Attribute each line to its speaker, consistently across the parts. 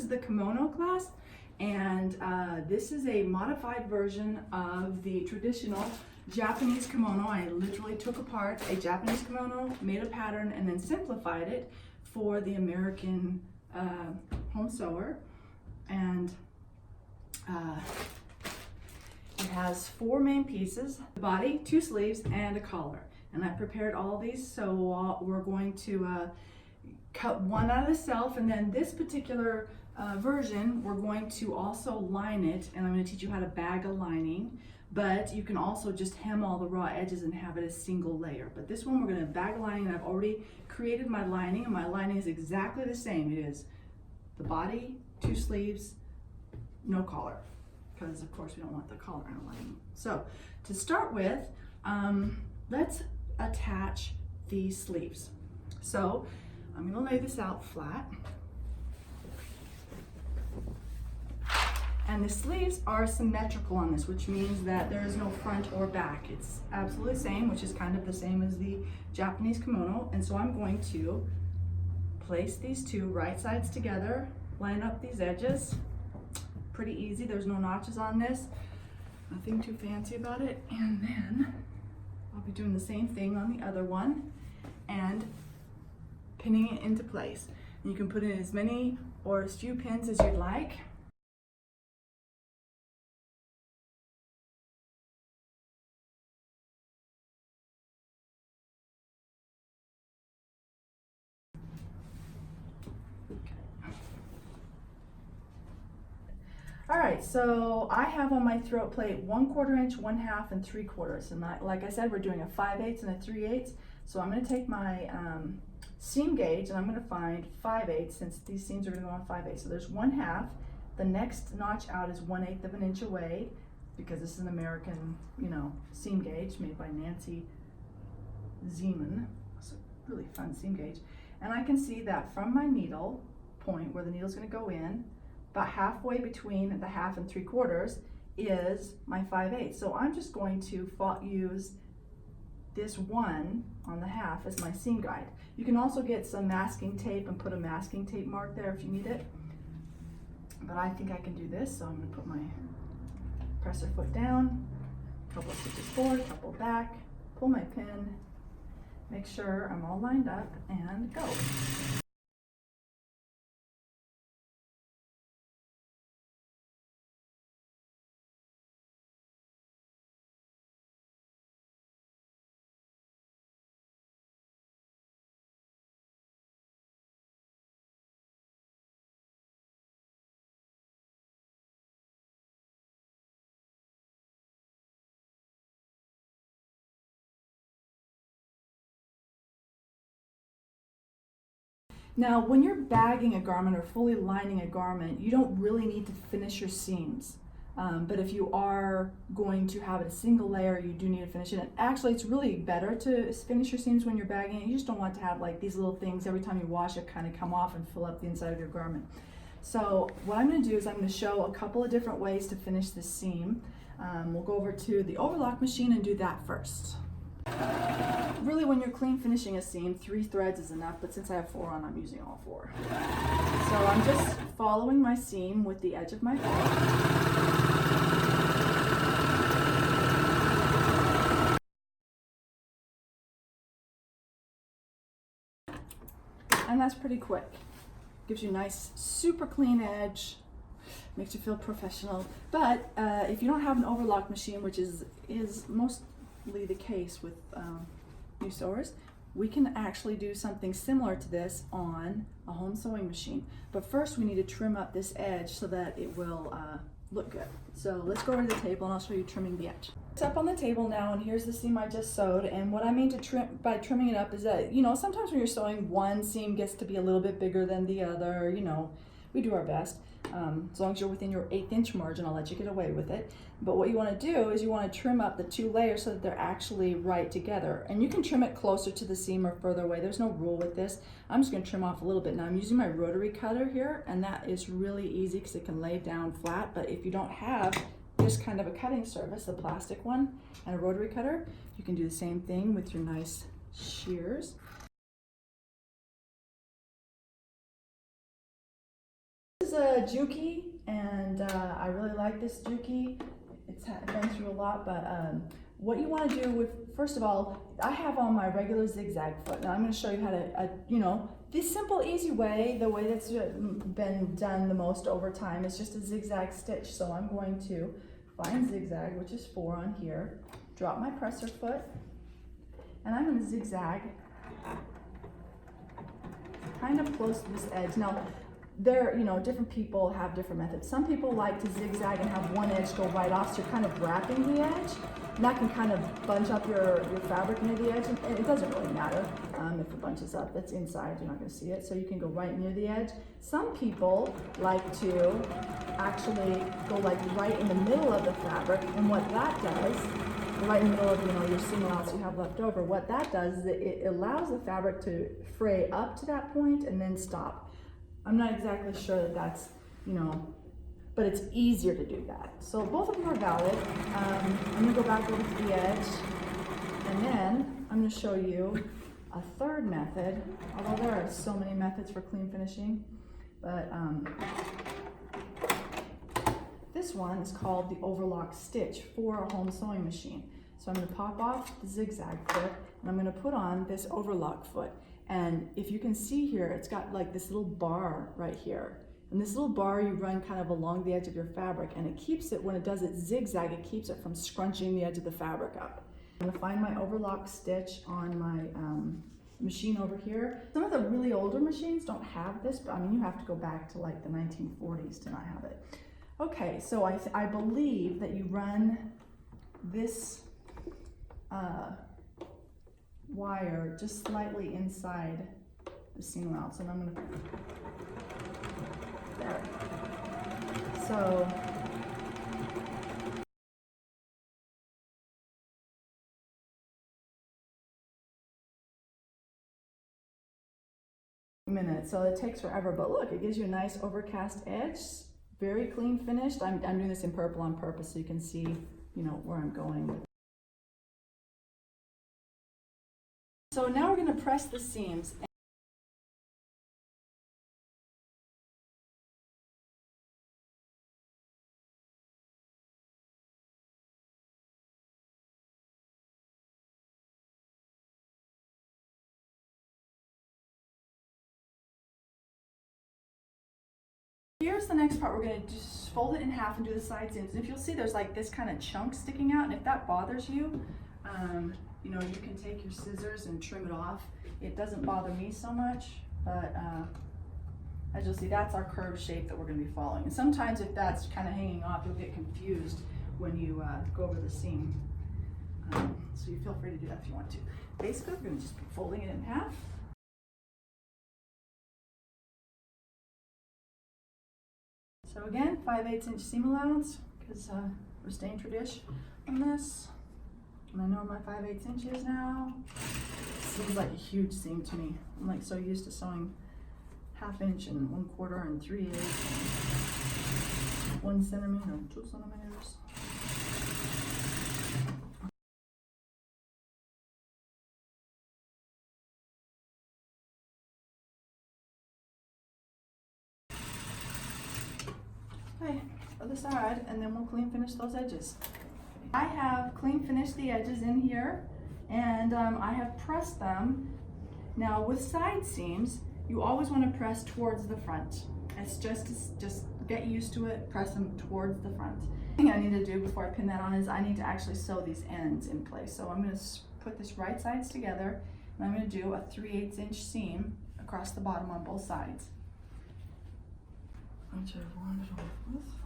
Speaker 1: is the kimono class, and this is a modified version of the traditional Japanese kimono. I literally took apart a Japanese kimono, made a pattern, and then simplified it for the American home sewer. And it has 4 main pieces: the body, 2 sleeves, and a collar. And I prepared all these, so we're going to cut one out of the self, and then this particular version, we're going to also line it, and I'm going to teach you how to bag a lining, but you can also just hem all the raw edges and have it a single layer. But this one, we're going to bag a lining, and I've already created my lining, and my lining is exactly the same. It is the body, 2 sleeves, no collar, because of course we don't want the collar in a lining. So to start with, let's attach these sleeves. So I'm going to lay this out flat. And the sleeves are symmetrical on this, which means that there is no front or back. It's absolutely the same, which is kind of the same as the Japanese kimono. And so I'm going to place these 2 right sides together, line up these edges. Pretty easy, there's no notches on this. Nothing too fancy about it. And then I'll be doing the same thing on the other one and pinning it into place. And you can put in as many or as few pins as you'd like. All right, so I have on my throat plate 1/4 inch, 1/2, and 3/4. And like I said, we're doing a 5/8 and a 3/8. So I'm going to take my seam gauge, and I'm going to find 5/8, since these seams are going to go on 5/8. So there's 1/2. The next notch out is 1/8 of an inch away, because this is an American, seam gauge made by Nancy Zeman. It's a really fun seam gauge. And I can see that from my needle point, where the needle's going to go in, about halfway between the 1/2 and 3/4 is my 5/8. So I'm just going to use this 1 on the 1/2 as my seam guide. You can also get some masking tape and put a masking tape mark there if you need it. But I think I can do this, so I'm going to put my presser foot down, a couple of stitches forward, a couple back, pull my pin, make sure I'm all lined up, and go. Now, when you're bagging a garment or fully lining a garment, you don't really need to finish your seams. But if you are going to have it a single layer, you do need to finish it. And actually, it's really better to finish your seams when you're bagging it. You just don't want to have like these little things every time you wash it kind of come off and fill up the inside of your garment. So what I'm going to do is I'm going to show a couple of different ways to finish this seam. We'll go over to the overlock machine and do that first. Really, when you're clean finishing a seam, 3 threads is enough, but since I have 4 on, I'm using all 4. So I'm just following my seam with the edge of my foot. And that's pretty quick. Gives you a nice, super clean edge, makes you feel professional. But if you don't have an overlock machine, which is mostly the case with new sewers, we can actually do something similar to this on a home sewing machine. But first we need to trim up this edge so that it will look good. So let's go over to the table and I'll show you trimming the edge. It's up on the table now, and here's the seam I just sewed. And what I mean to trim by trimming it up is that, sometimes when you're sewing, one seam gets to be a little bit bigger than the other. We do our best. As long as you're within your 1/8 inch margin, I'll let you get away with it. But what you want to do is you want to trim up the 2 layers so that they're actually right together. And you can trim it closer to the seam or further away. There's no rule with this. I'm just going to trim off a little bit. Now I'm using my rotary cutter here, and that is really easy because it can lay down flat. But if you don't have this kind of a cutting surface, a plastic one, and a rotary cutter, you can do the same thing with your nice shears. This is a Juki, and I really like this Juki. It's been through a lot, but what you want to do with, first of all, I have on my regular zigzag foot. Now I'm going to show you how to, you know, this simple, easy way, the way that's been done the most over time is just a zigzag stitch. So I'm going to find zigzag, which is 4 on here, drop my presser foot, and I'm going to zigzag kind of close to this edge. Now, you know, different people have different methods. Some people like to zigzag and have one edge go right off, so you're kind of wrapping the edge. And that can kind of bunch up your fabric near the edge, and it doesn't really matter if it bunches up. That's inside, you're not going to see it, so you can go right near the edge. Some people like to actually go like right in the middle of the fabric, and what that does, right in the middle of, you know, your seam allowance you have left over, what that does is it allows the fabric to fray up to that point and then stop. I'm not exactly sure that that's, you know, but it's easier to do that. So both of them are valid. I'm gonna go back over to the edge, and then I'm gonna show you a third method, although there are so many methods for clean finishing, but this one is called the overlock stitch for a home sewing machine. So I'm gonna pop off the zigzag foot, and I'm gonna put on this overlock foot. And if you can see here, it's got like this little bar right here. And this little bar you run kind of along the edge of your fabric, and it keeps it, when it does its zigzag, it keeps it from scrunching the edge of the fabric up. I'm gonna find my overlock stitch on my machine over here. Some of the really older machines don't have this, but I mean, you have to go back to like the 1940s to not have it. Okay, so I believe that you run this wire just slightly inside the seam allowance, and I'm gonna, there. So minute, so it takes forever, but look, it gives you a nice overcast edge, very clean finished. I'm doing this in purple on purpose so you can see, you know, where I'm going. So now we're going to press the seams. Here's the next part. We're going to just fold it in half and do the side seams. And if you'll see, there's like this kind of chunk sticking out, and if that bothers you, you know, you can take your scissors and trim it off. It doesn't bother me so much, but as you'll see, that's our curved shape that we're going to be following. And sometimes if that's kind of hanging off, you'll get confused when you go over the seam. So you feel free to do that if you want to. Basically, we're going to just be folding it in half. So again, 5/8 inch seam allowance, because we're staying tradish on this. And I know my 5/8 inches now. Seems like a huge seam to me. I'm like so used to sewing 1/2 inch and 1/4 and 3/8 and 1 centimeter, 2 centimeters. Okay, other side, and then we'll clean finish those edges. I have clean finished the edges in here, and I have pressed them. Now with side seams, you always want to press towards the front. It's just get used to it, press them towards the front. The thing I need to do before I pin that on is I need to actually sew these ends in place. So I'm going to put this right sides together, and I'm going to do a 3/8 inch seam across the bottom on both sides. Which I've rounded off with.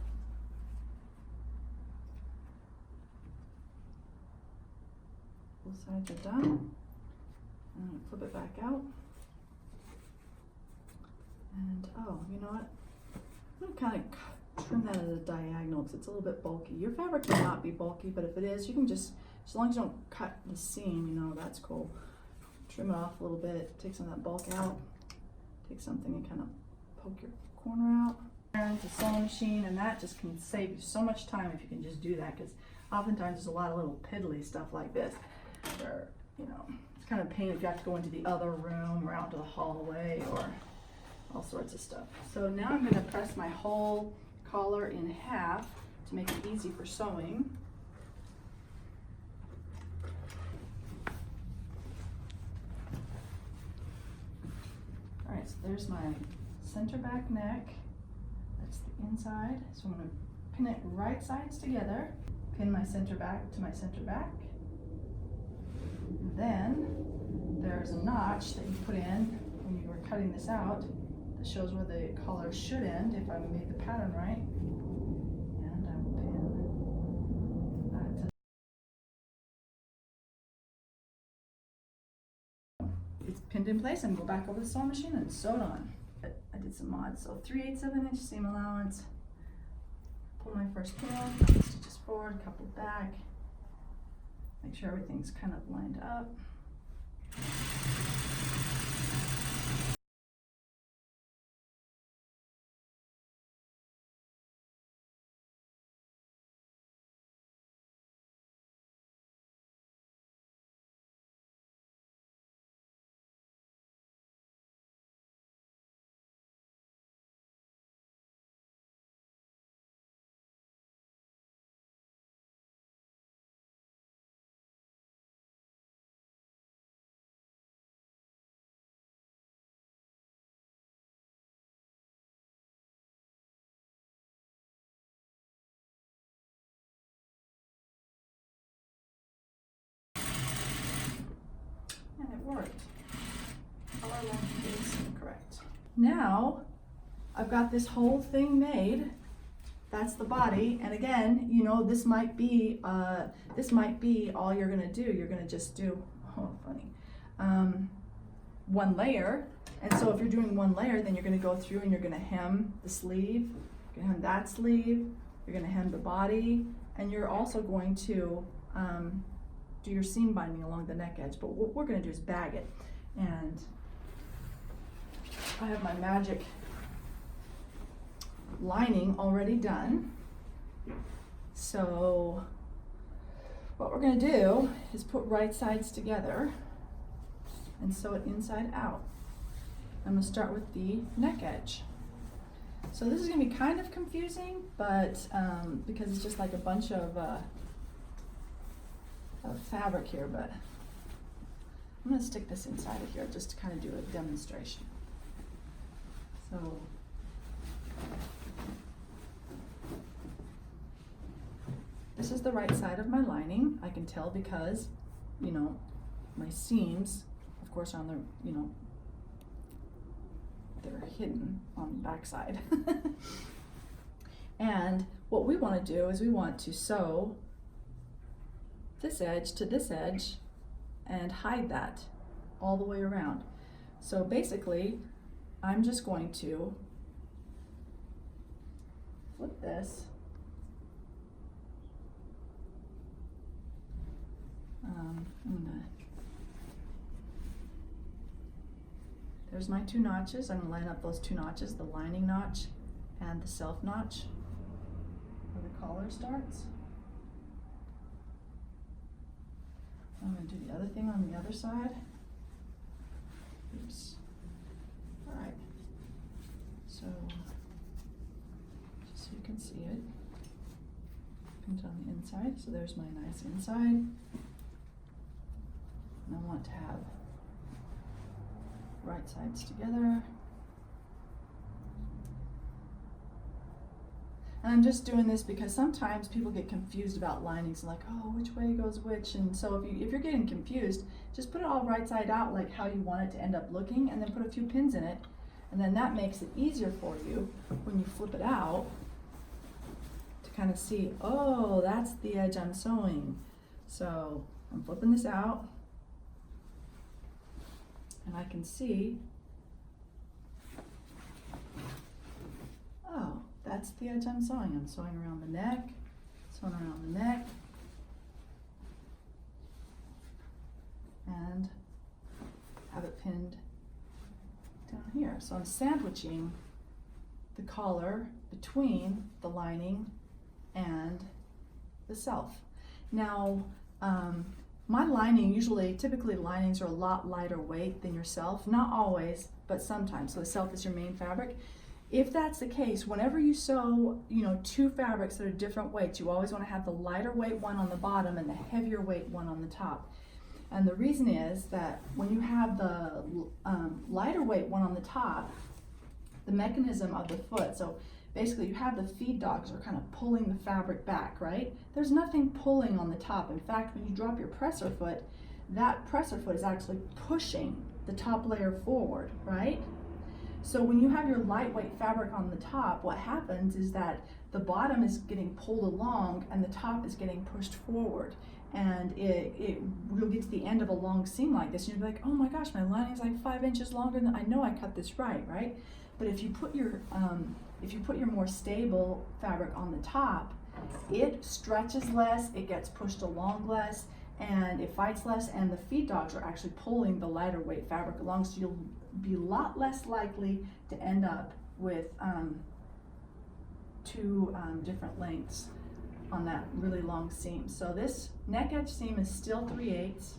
Speaker 1: Both sides are done. And I'm going to flip it back out. And oh, you know what? I'm going to kind of trim that at a diagonal because it's a little bit bulky. Your fabric may not be bulky, but if it is, you can just, as long as you don't cut the seam, you know, that's cool. Trim it off a little bit, take some of that bulk out, take something and kind of poke your corner out. It's a sewing machine, and that just can save you so much time if you can just do that, because oftentimes there's a lot of little piddly stuff like this where, you know, it's kind of a pain if you have to go into the other room or out to the hallway or all sorts of stuff. So now I'm going to press my whole collar in half to make it easy for sewing. All right, so there's my center back neck. That's the inside. So I'm going to pin it right sides together. Pin my center back to my center back. Then there's a notch that you put in when you were cutting this out that shows where the collar should end if I made the pattern right. And I will pin that to. It's pinned in place and go back over the sewing machine and sew it on. I did some mods, so 3/8 of an inch seam allowance. Pull my first pin, couple stitches forward, couple back. Make sure everything's kind of lined up. And it worked. Collar length is correct. Now, I've got this whole thing made. That's the body, and again, you know, this might be all you're gonna do. You're gonna just do, oh, funny, one layer. And so if you're doing one layer, then you're gonna go through and you're gonna hem the sleeve, you're gonna hem that sleeve, you're gonna hem the body, and you're also going to do your seam binding along the neck edge. But what we're gonna do is bag it. And I have my magic lining already done. So what we're going to do is put right sides together and sew it inside out. I'm going to start with the neck edge. So this is going to be kind of confusing, but because it's just like a bunch of fabric here, but I'm going to stick this inside of here just to kind of do a demonstration. So this is the right side of my lining. I can tell because, you know, my seams, of course, are on the, you know, they're hidden on the back side. And what we want to do is we want to sew this edge to this edge and hide that all the way around. So basically, I'm just going to flip this. There's my two notches. I'm going to line up those two notches, the lining notch and the self notch where the collar starts. I'm going to do the other thing on the other side. Oops. All right. So, just so you can see it, pin it on the inside. So there's my nice inside. And I want to have right sides together. And I'm just doing this because sometimes people get confused about linings, like, oh, which way goes which? And so if you're getting confused, just put it all right side out like how you want it to end up looking, and then put a few pins in it, and then that makes it easier for you when you flip it out to kind of see, oh, that's the edge I'm sewing. So I'm flipping this out, and I can see, oh, that's the edge I'm sewing. I'm sewing around the neck, sewing around the neck, and have it pinned down here. So I'm sandwiching the collar between the lining and the self. Now, My lining, typically linings are a lot lighter weight than your self. Not always, but sometimes. So the self is your main fabric. If that's the case, whenever you sew, two fabrics that are different weights, you always want to have the lighter weight one on the bottom and the heavier weight one on the top. And the reason is that when you have the lighter weight one on the top, the mechanism of the foot, so basically you have the feed dogs are kind of pulling the fabric back, right? There's nothing pulling on the top. In fact, when you drop your presser foot, that presser foot is actually pushing the top layer forward, right? So when you have your lightweight fabric on the top, what happens is that the bottom is getting pulled along and the top is getting pushed forward. And you'll get to the end of a long seam like this and you'll be like, oh my gosh, my lining's like 5 inches longer than I know I cut this right? But if you put your more stable fabric on the top, it stretches less, it gets pushed along less, and it fights less, and the feed dogs are actually pulling the lighter weight fabric along, so you'll be a lot less likely to end up with two different lengths on that really long seam. So this neck edge seam is still 3/8.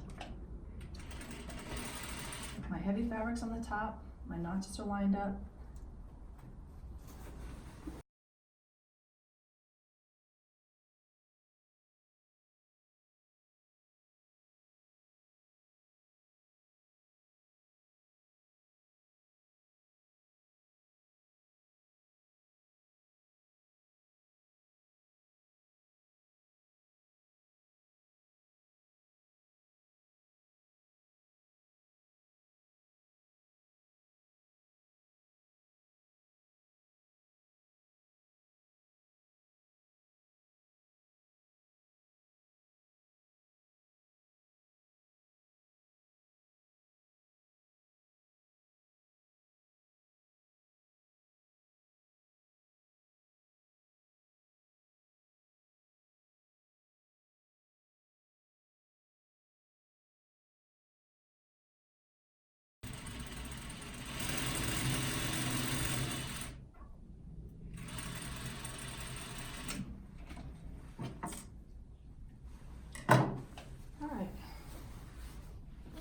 Speaker 1: My heavy fabric's on the top, my notches are lined up.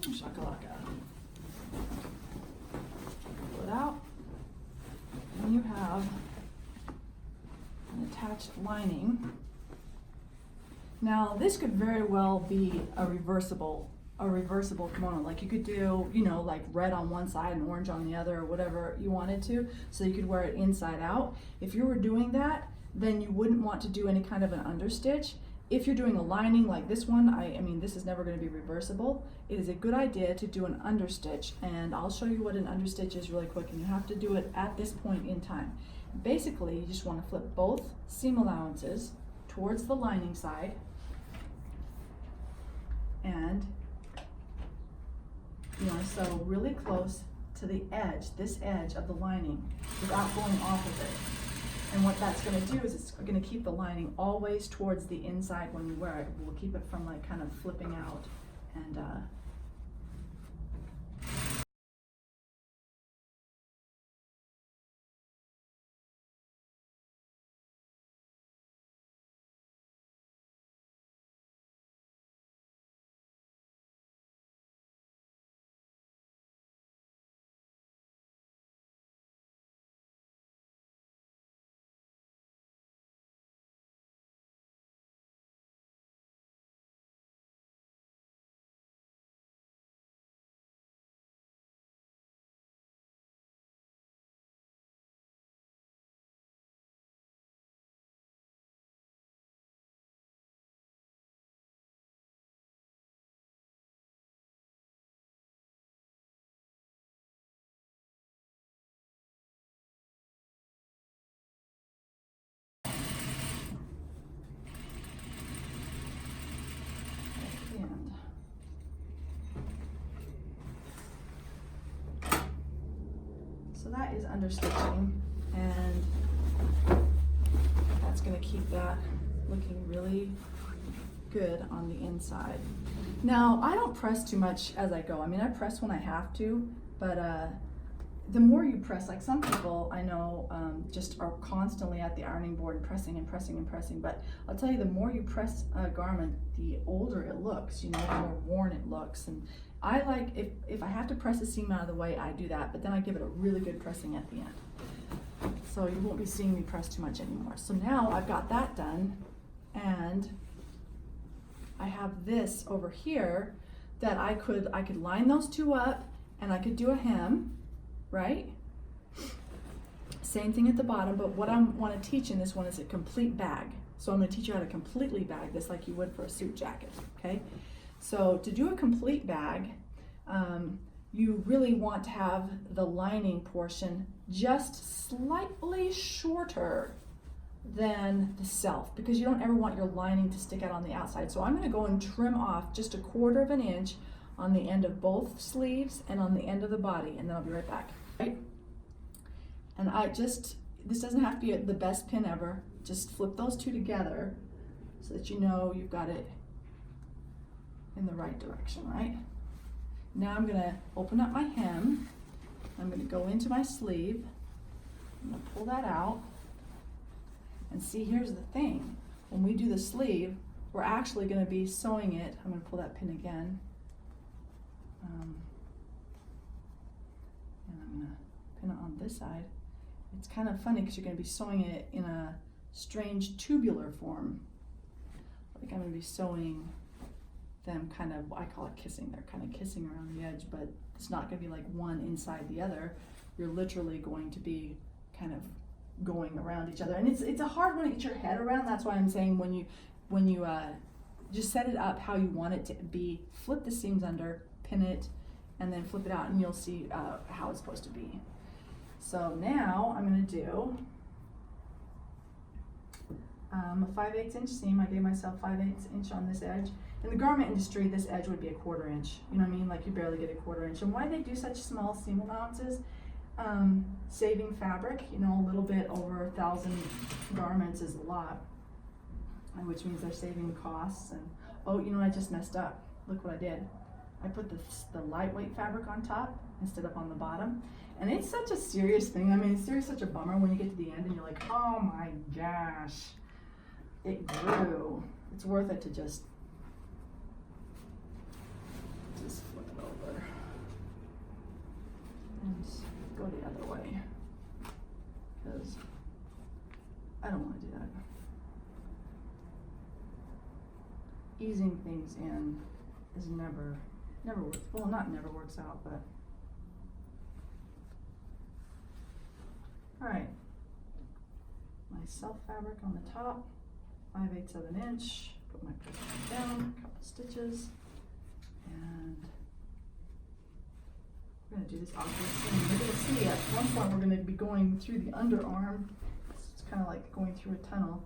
Speaker 1: Shakalaka. Pull it out. And you have an attached lining. Now this could very well be a reversible kimono. Like you could do, like red on one side and orange on the other, or whatever you wanted to, so you could wear it inside out. If you were doing that, then you wouldn't want to do any kind of an understitch. If you're doing a lining like this one, I mean, this is never going to be reversible. It is a good idea to do an understitch, and I'll show you what an understitch is really quick, and you have to do it at this point in time. Basically, you just want to flip both seam allowances towards the lining side, and you want to sew really close to the edge, this edge of the lining, without going off of it. And what that's going to do is it's going to keep the lining always towards the inside when you wear it. We'll keep it from like kind of flipping out and so that is understitching, and that's going to keep that looking really good on the inside. Now, I don't press too much as I go. I mean, I press when I have to, but the more you press, like some people I know just are constantly at the ironing board and pressing and pressing and pressing, but I'll tell you, the more you press a garment, the older it looks, you know, the more worn it looks. And I like, if I have to press a seam out of the way, I do that, but then I give it a really good pressing at the end. So you won't be seeing me press too much anymore. So now I've got that done, and I have this over here that I could line those two up, and I could do a hem, right? Same thing at the bottom, but what I want to teach in this one is a complete bag. So I'm going to teach you how to completely bag this like you would for a suit jacket, okay? So to do a complete bag, you really want to have the lining portion just slightly shorter than the self, because you don't ever want your lining to stick out on the outside. So I'm going to go and trim off just 1/4 of an inch on the end of both sleeves and on the end of the body, and then I'll be right back. Right? And this doesn't have to be the best pin ever. Just flip those two together so that you know you've got it in the right direction, right? Now I'm gonna open up my hem. I'm gonna go into my sleeve. I'm gonna pull that out. And see, here's the thing. When we do the sleeve, we're actually gonna be sewing it. I'm gonna pull that pin again. And I'm gonna pin it on this side. It's kind of funny because you're gonna be sewing it in a strange tubular form. Like I'm gonna be sewing them kind of, I call it kissing. They're kind of kissing around the edge, but it's not gonna be like one inside the other. You're literally going to be kind of going around each other. And it's a hard one to get your head around. That's why I'm saying when you just set it up how you want it to be, flip the seams under, pin it, and then flip it out, and you'll see how it's supposed to be. So now I'm going to do a 5/8 inch seam. I gave myself 5/8 inch on this edge. In the garment industry, this edge would be 1/4 inch. You know what I mean? Like you barely get 1/4 inch. And why they do such small seam allowances? Saving fabric. You know, a little bit over 1,000 garments is a lot, which means they're saving costs. And oh, you know, I just messed up. Look what I did. I put the lightweight fabric on top instead of on the bottom. And it's such a serious thing. I mean, it's seriously such a bummer when you get to the end and you're like, oh my gosh, it grew. It's worth it to just flip it over and go the other way, because I don't want to do that. Easing things in is never works. Well, not never works out, but all right. My self fabric on the top, 5/8 of an inch. Put my press down, a couple stitches, and we're going to do this awkward thing. We're going to see at one point we're going to be going through the underarm. It's kind of like going through a tunnel.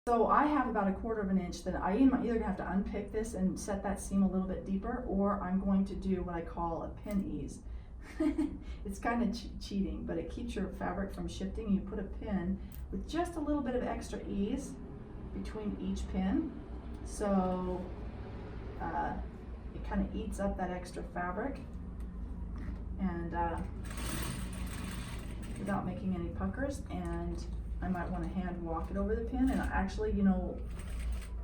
Speaker 1: So I have about 1/4 of an inch that I am either gonna have to unpick this and set that seam a little bit deeper, or I'm going to do what I call a pin ease. It's kind of cheating, but it keeps your fabric from shifting. You put a pin with just a little bit of extra ease between each pin, so it kind of eats up that extra fabric, and without making any puckers. And I might want to hand walk it over the pin, and actually, you know,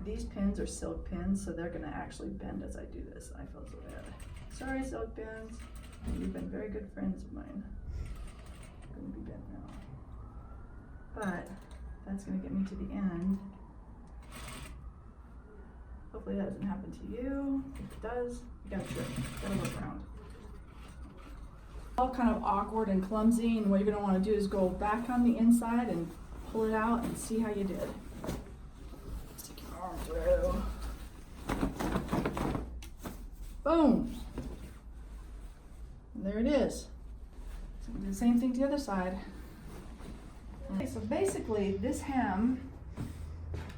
Speaker 1: these pins are silk pins, so they're going to actually bend as I do this. I feel so bad. Sorry, silk pins. You've been very good friends of mine. Going to be bent now. But that's going to get me to the end. Hopefully that doesn't happen to you. If it does, you got to trip. Got to work around. All kind of awkward and clumsy, and what you're going to want to do is go back on the inside and pull it out and see how you did. Stick your arm through. Boom. And there it is. So we do the same thing to the other side. Okay, so basically this hem,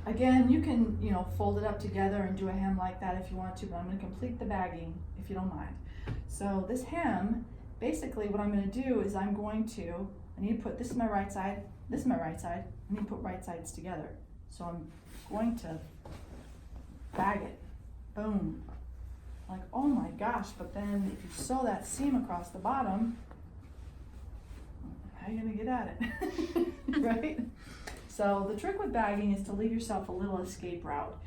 Speaker 1: Again, you can, you know, fold it up together and do a hem like that if you want to, but I'm going to complete the bagging if you don't mind. So this hem, basically what I'm going to do is I need to put, this is my right side, this is my right side, I need to put right sides together. So I'm going to bag it, boom. Like, oh my gosh, but then if you sew that seam across the bottom, how are you going to get at it, right? So the trick with bagging is to leave yourself a little escape route.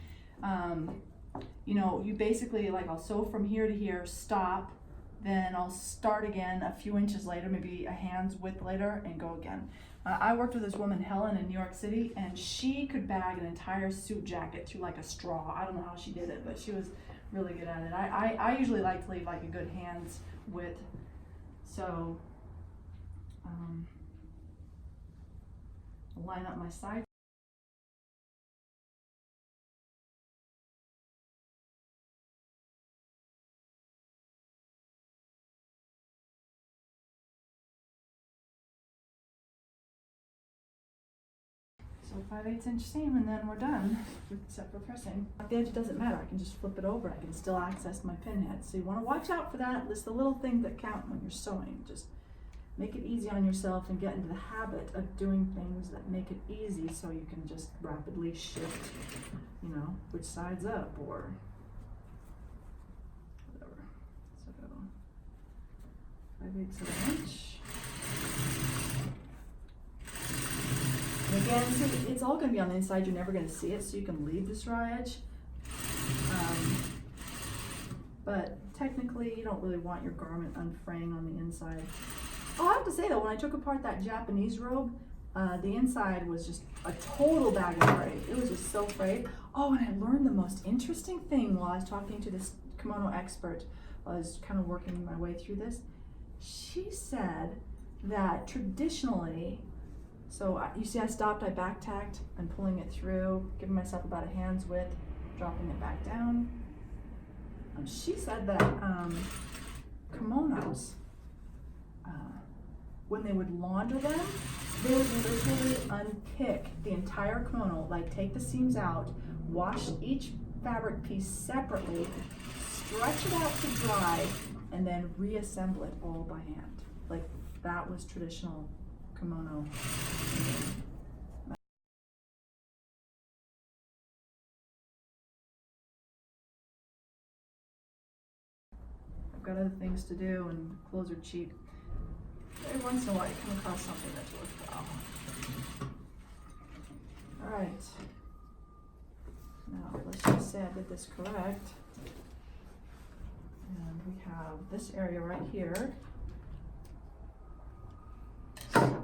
Speaker 1: You know, you basically, like, I'll sew from here to here, stop, then I'll start again a few inches later, maybe a hand's width later, and go again. I worked with this woman, Helen, in New York City, and she could bag an entire suit jacket through like a straw. I don't know how she did it, but she was really good at it. I usually like to leave like a good hand's width. So I'll line up my side. So 5/8 inch seam, and then we're done except for pressing. At the edge, it doesn't matter. I can just flip it over. I can still access my pin head. So you want to watch out for that. It's the little things that count when you're sewing. Just make it easy on yourself and get into the habit of doing things that make it easy so you can just rapidly shift, you know, which side's up or whatever. So 5/8 of an inch. And again, see, it's all going to be on the inside. You're never going to see it, so you can leave this raw edge. But technically, you don't really want your garment unfraying on the inside. Oh, I have to say though, when I took apart that Japanese robe, the inside was just a total bag of fray. It was just so frayed. Oh, and I learned the most interesting thing while I was talking to this kimono expert. I was kind of working my way through this. She said that traditionally, so you see I stopped, I back tacked, I'm pulling it through, giving myself about a hand's width, dropping it back down. She said that kimonos, when they would launder them, they would literally unpick the entire kimono, like take the seams out, wash each fabric piece separately, stretch it out to dry, and then reassemble it all by hand. Like, that was traditional kimono. I've got other things to do and clothes are cheap. Every once in a while you come across something that's worthwhile. Alright. Now let's just say I did this correct. And we have this area right here. I'm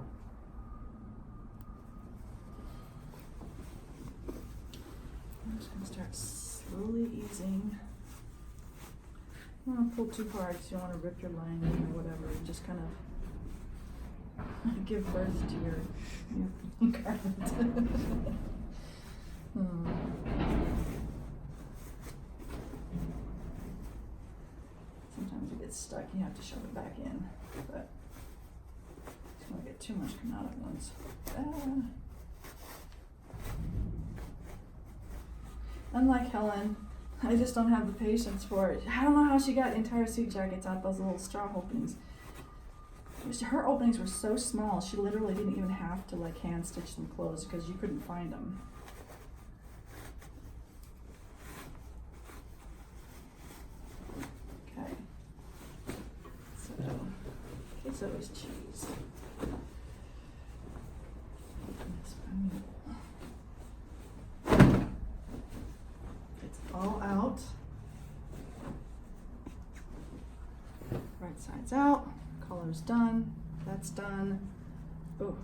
Speaker 1: just going to start slowly easing. You don't want to pull too hard because you don't want to rip your lining or whatever. You just kind of give birth to your garment. Sometimes it gets stuck, you have to shove it back in, but you don't get too much coming out at once. Unlike Helen, I just don't have the patience for it. I don't know how she got entire suit jackets out those little straw openings. Her openings were so small, she literally didn't even have to like hand stitch them closed because you couldn't find them. Okay. So, it's always cheese. It's all out. Right side's out. Collar's done. That's done. Oh.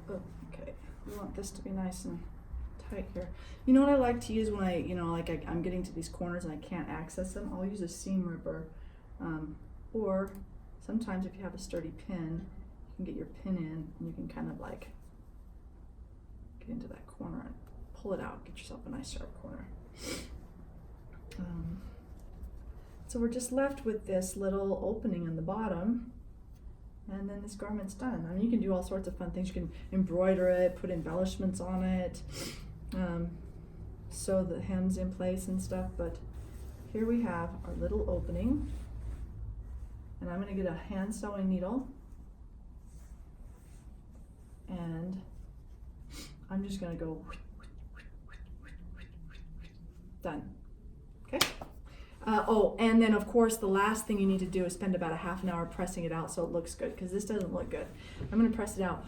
Speaker 1: Oh, okay. We want this to be nice and tight here. You know what I like to use when I'm getting to these corners and I can't access them? I'll use a seam ripper. Or sometimes if you have a sturdy pin, you can get your pin in and you can kind of like get into that corner and pull it out. Get yourself a nice sharp corner. So we're just left with this little opening in the bottom, and then this garment's done. I mean, you can do all sorts of fun things. You can embroider it, put embellishments on it. sew the hems in place and stuff, but here we have our little opening, and I'm going to get a hand sewing needle, and I'm just going to go done. Okay. Oh, and then of course the last thing you need to do is spend about a half an hour pressing it out so it looks good, because this doesn't look good. I'm going to press it out.